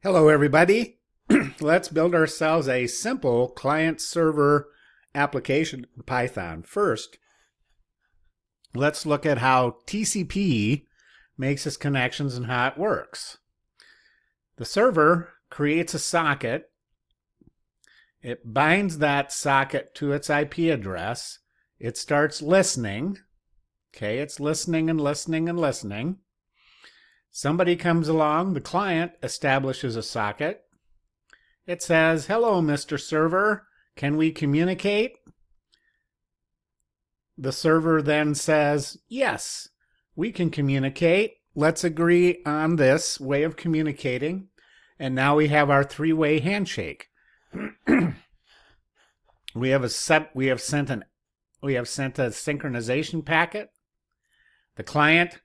Hello, everybody. Let's build ourselves a simple client-server application in Python. First, let's look at how TCP makes its connections and how it works. The server creates a socket. It binds that socket to its IP address. It starts listening. Okay, it's listening and listening and listening. Somebody comes along, the client establishes a socket. It says, "Hello, Mr. Server, can we communicate?" The server then says, "Yes, we can communicate. Let's agree on this way of communicating." And now we have our three-way handshake. we have sent a synchronization packet. The client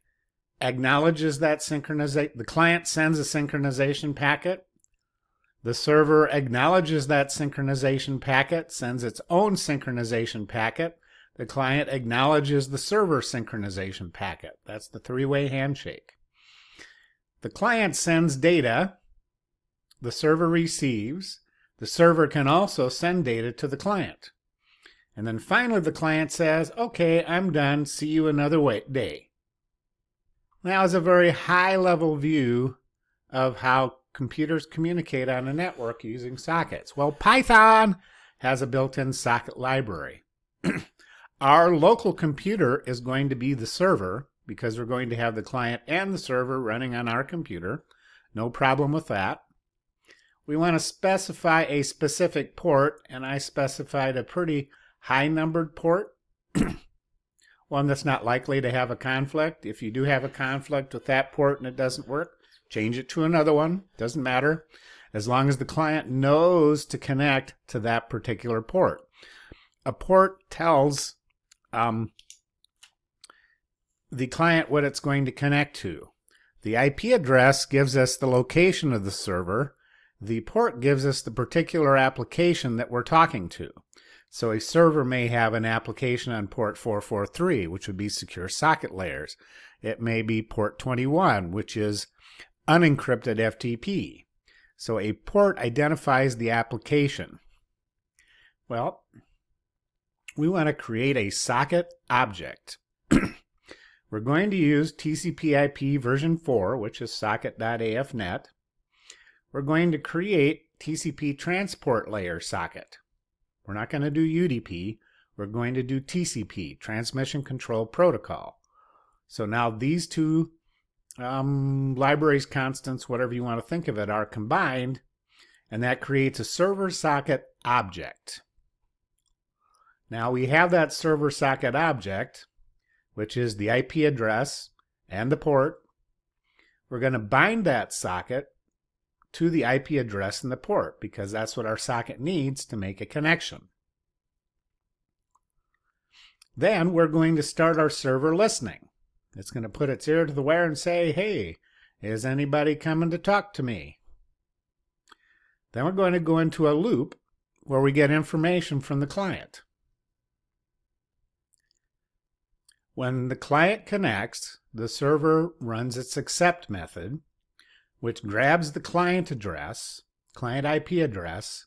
acknowledges that synchronization. The client sends a synchronization packet. The server acknowledges that synchronization packet, sends its own synchronization packet. The client acknowledges the server synchronization packet. That's the three-way handshake. The client sends data. The server receives. The server can also send data to the client. And then finally the client says, "Okay, I'm done. See you another day." That was a very high-level view of how computers communicate on a network using sockets. Well, Python has a built-in socket library. Our local computer is going to be the server because we're going to have the client and the server running on our computer. No problem with that. We want to specify a specific port, and I specified a pretty high-numbered port. One that's not likely to have a conflict. If you do have a conflict with that port and it doesn't work, change it to another one. Doesn't matter. As long as the client knows to connect to that particular port. A port tells the client what it's going to connect to. The IP address gives us the location of the server. The port gives us the particular application that we're talking to. So a server may have an application on port 443, which would be secure socket layers. It may be port 21, which is unencrypted FTP. So a port identifies the application. Well, we want to create a socket object. We're going to use TCP/IP version 4, which is socket.afnet. We're going to create TCP transport layer socket. We're not going to do UDP. We're going to do TCP, Transmission Control Protocol. So now these two libraries, constants, whatever you want to think of it, are combined, and that creates a server socket object. Now we have that server socket object, which is the IP address and the port. We're going to bind that socket to the IP address and the port because that's what our socket needs to make a connection. Then we're going to start our server listening. It's going to put its ear to the wire and say, "Hey, is anybody coming to talk to me?" Then we're going to go into a loop where we get information from the client. When the client connects, the server runs its accept method, which grabs the client address, client IP address,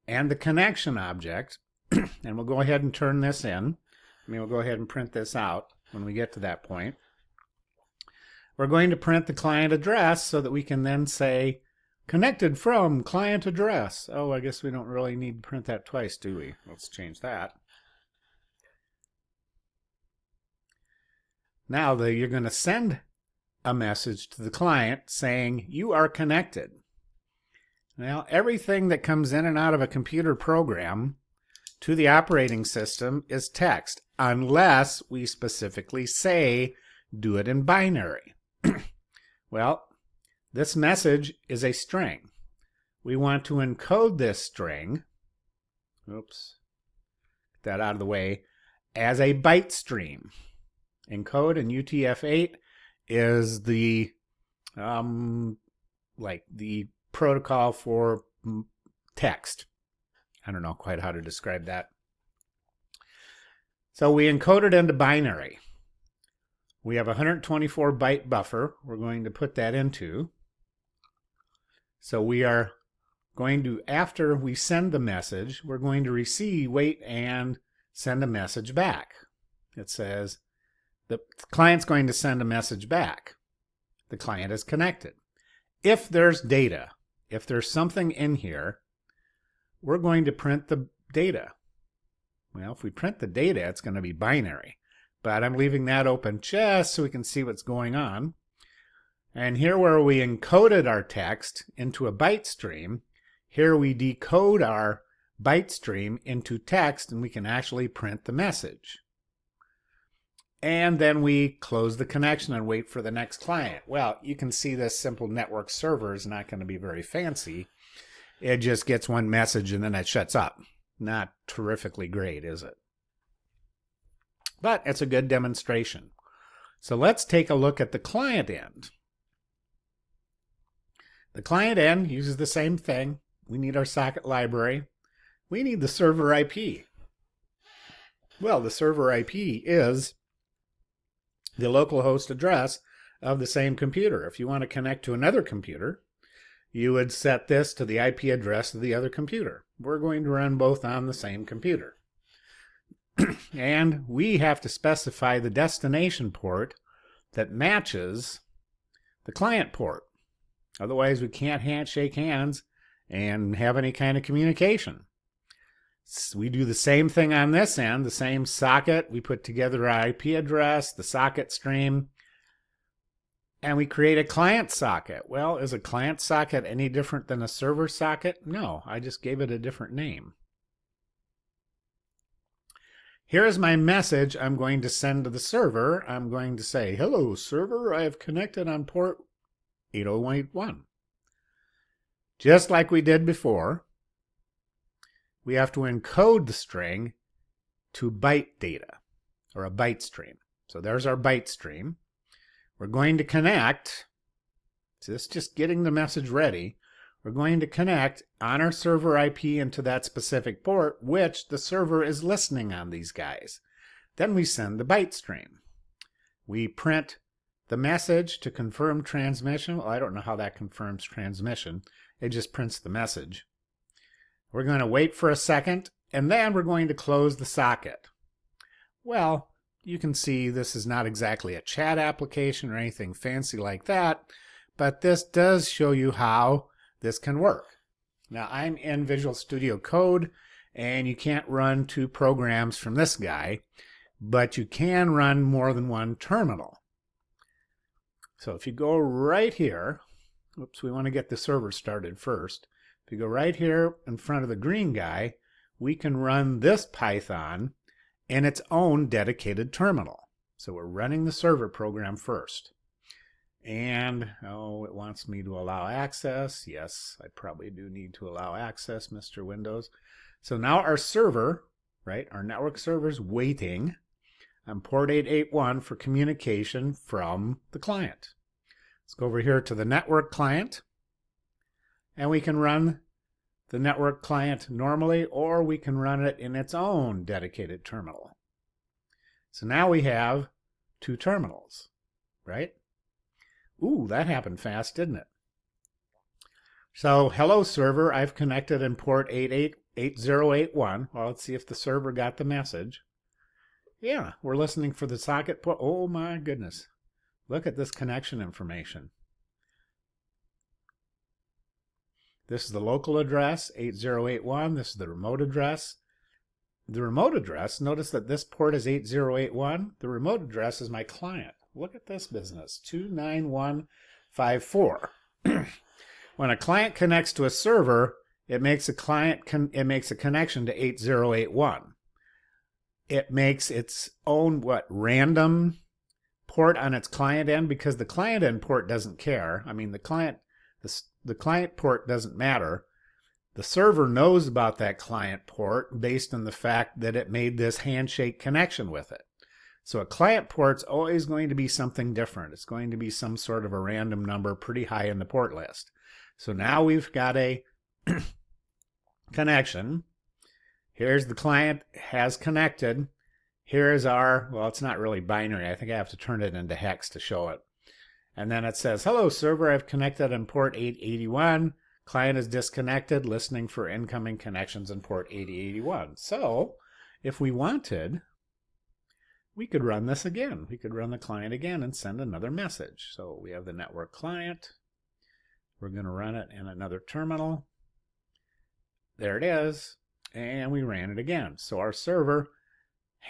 and the connection object, and we'll go ahead and turn this in. We'll go ahead and print this out when we get to that point. We're going to print the client address so that we can then say, "Connected from client address." Oh, I guess we don't really need to print that twice, do we? Let's change that. Now you're going to send a message to the client saying you are connected. Now everything that comes in and out of a computer program to the operating system is text unless we specifically say do it in binary. Well, this message is a string. We want to encode this string, oops, get that out of the way, as a byte stream. Encode in UTF-8 is the the protocol for text. I don't know quite how to describe that. So we encode it into binary. We have a 124 byte buffer we're going to put that into. So we are going to, after we send the message, we're going to wait and send a message back. It says the client's going to send a message back. The client is connected. If there's data, if there's something in here, we're going to print the data. Well, if we print the data, it's going to be binary. But I'm leaving that open just so we can see what's going on. And here where we encoded our text into a byte stream, here we decode our byte stream into text and we can actually print the message. And then we close the connection and wait for the next client. Well, you can see this simple network server is not going to be very fancy. It just gets one message and then it shuts up. Not terrifically great, is it? But it's a good demonstration. So let's take a look at the client end. The client end uses the same thing. We need our socket library. We need the server IP. Well, the server IP is the local host address of the same computer. If you want to connect to another computer, you would set this to the IP address of the other computer. We're going to run both on the same computer. And we have to specify the destination port that matches the client port. Otherwise, we can't shake hands and have any kind of communication. So we do the same thing on this end, the same socket. We put together our IP address, the socket stream, and we create a client socket. Well, is a client socket any different than a server socket? No, I just gave it a different name. Here is my message I'm going to send to the server. I'm going to say, hello, server, I have connected on port 8081. Just like we did before, we have to encode the string to byte data, or a byte stream. So there's our byte stream. We're going to connect, so this is just getting the message ready. We're going to connect on our server IP into that specific port, which the server is listening on these guys. Then we send the byte stream. We print the message to confirm transmission. Well, I don't know how that confirms transmission. It just prints the message. We're going to wait for a second, and then we're going to close the socket. Well, you can see this is not exactly a chat application or anything fancy like that, but this does show you how this can work. Now, I'm in Visual Studio Code, and you can't run two programs from this guy, but you can run more than one terminal. So if you go right here, oops, we want to get the server started first. If you go right here in front of the green guy, we can run this Python in its own dedicated terminal. So we're running the server program first. And, it wants me to allow access. Yes, I probably do need to allow access, Mr. Windows. So now our server, right, our network server's waiting on port 881 for communication from the client. Let's go over here to the network client, and we can run the network client normally, or we can run it in its own dedicated terminal. So now we have two terminals, right? Ooh, that happened fast, didn't it? So, hello server, I've connected in port 8081. Well, let's see if the server got the message. Yeah, we're listening for the socket port. Oh my goodness. Look at this connection information. This is the local address, 8081. This is the remote address. The remote address, notice that this port is 8081. The remote address is my client. Look at this business, 29154. When a client connects to a server, it makes a connection to 8081. It makes its own random port on its client end, because the client end port doesn't care. I mean, the client port doesn't matter. The server knows about that client port based on the fact that it made this handshake connection with it. So a client port's always going to be something different. It's going to be some sort of a random number pretty high in the port list. So now we've got a connection. Here's the client has connected. Here's our, well, it's not really binary. I think I have to turn it into hex to show it. And then it says, hello server, I've connected on port 881. Client is disconnected, listening for incoming connections in port 8081. So if we wanted, we could run this again. We could run the client again and send another message. So we have the network client. We're going to run it in another terminal. There it is. And we ran it again. So our server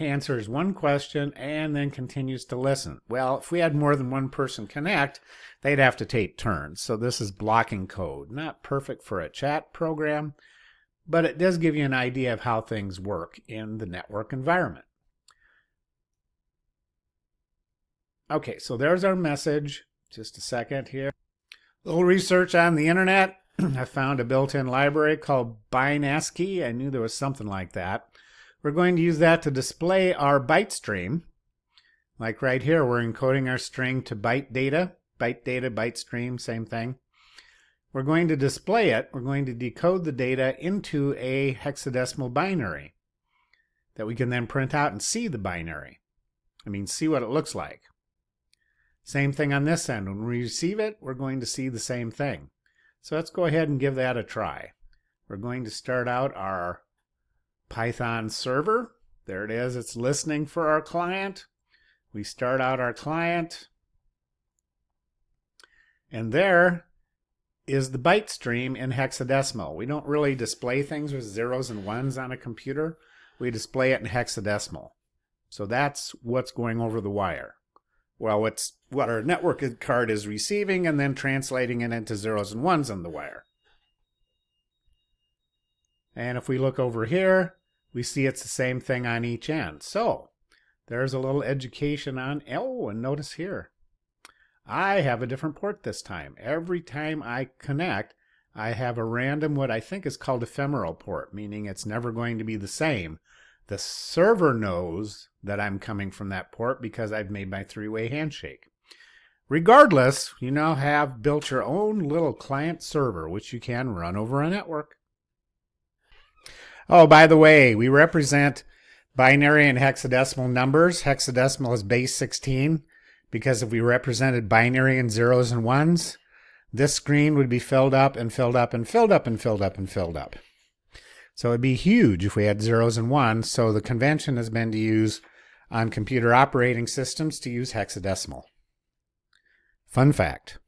answers one question and then continues to listen. Well, if we had more than one person connect, they'd have to take turns. So this is blocking code. Not perfect for a chat program, but it does give you an idea of how things work in the network environment. Okay, so there's our message. Just a second here. A little research on the internet. I found a built-in library called ByteASCII. I knew there was something like that. We're going to use that to display our byte stream. Like right here, we're encoding our string to byte data. Byte data, byte stream, same thing. We're going to display it. We're going to decode the data into a hexadecimal binary that we can then print out and see the binary. See what it looks like. Same thing on this end. When we receive it, we're going to see the same thing. So let's go ahead and give that a try. We're going to start out our Python server. There it is. It's listening for our client. We start out our client. And there is the byte stream in hexadecimal. We don't really display things with zeros and ones on a computer. We display it in hexadecimal. So that's what's going over the wire. Well, it's what our network card is receiving and then translating it into zeros and ones on the wire. And if we look over here, we see it's the same thing on each end. So there's a little education on, and notice here, I have a different port this time. Every time I connect, I have a random, what I think is called ephemeral port, meaning it's never going to be the same. The server knows that I'm coming from that port because I've made my three-way handshake. Regardless, you now have built your own little client server, which you can run over a network. Oh, by the way, we represent binary and hexadecimal numbers. Hexadecimal is base 16 because if we represented binary in zeros and ones, this screen would be filled up and filled up and filled up and filled up and filled up. So it'd be huge if we had zeros and ones. So the convention has been to use on computer operating systems to use hexadecimal. Fun fact.